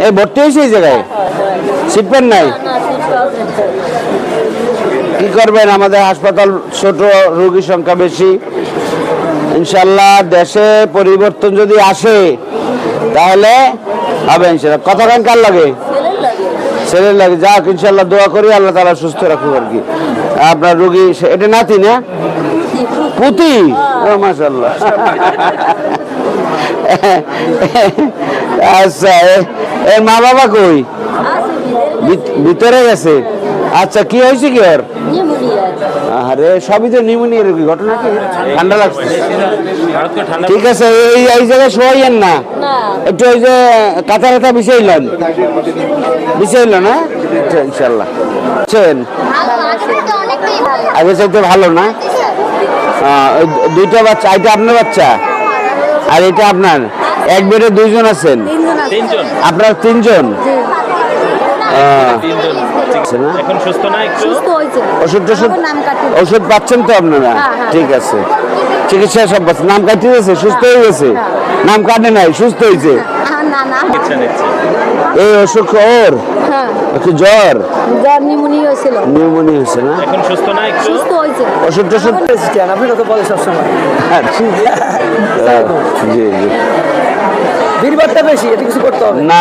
এই ভর্তি হয়েছে এই জায়গায়? সিট পেন নাই? কি করবেন, আমাদের হাসপাতাল ছোট, রোগীর সংখ্যা বেশি। ইনশাল্লাহ দেশে পরিবর্তন যদি আসে তাহলে হবে ইনশাল্লাহ। কতক্ষণ কার লাগে? ছেলের লাগে। যাক ইনশাল্লাহ দোয়া করি আল্লাহ তাআলা সুস্থ রাখুক আর কি। আপনার রোগী এটা নাতি না পুতি? ও মাশাআল্লাহ। আচ্ছা, এর মা বাবা কই? ভিতরে গেছে। আচ্ছা, কি হয়েছে কি ওর? আরে সবই তো নিউমোনিয়া রোগী। ঘটনা কি? ঠান্ডা লাগছে। ঠিক আছে, এই জায়গায় শোয়াইয়েন না, একটু ওই যে কাঁথা কাঁথা বিছাইলেন না ইনশাল্লাহ। আগে চাইতে ভালো না? দুইটা বাচ্চা, এটা আপনার বাচ্চা আর এটা আপনার? এক বেডে দুইজন আছেন? আপনার তিনজন? ওষুধ পাচ্ছেন তো আপনারা? ঠিক আছে, চিকিৎসা সব পাচ্ছেন? নাম কাটতে গেছে? সুস্থ হয়ে গেছে? নাম কাটে নাই, সুস্থ হয়েছে? এই অসুখ ওর একটু জ্বর নিউমোনিয়া হয়েছে না? ওষুধ টষুধ ভিড় বেশি, এটা কিছু করতে হবে না?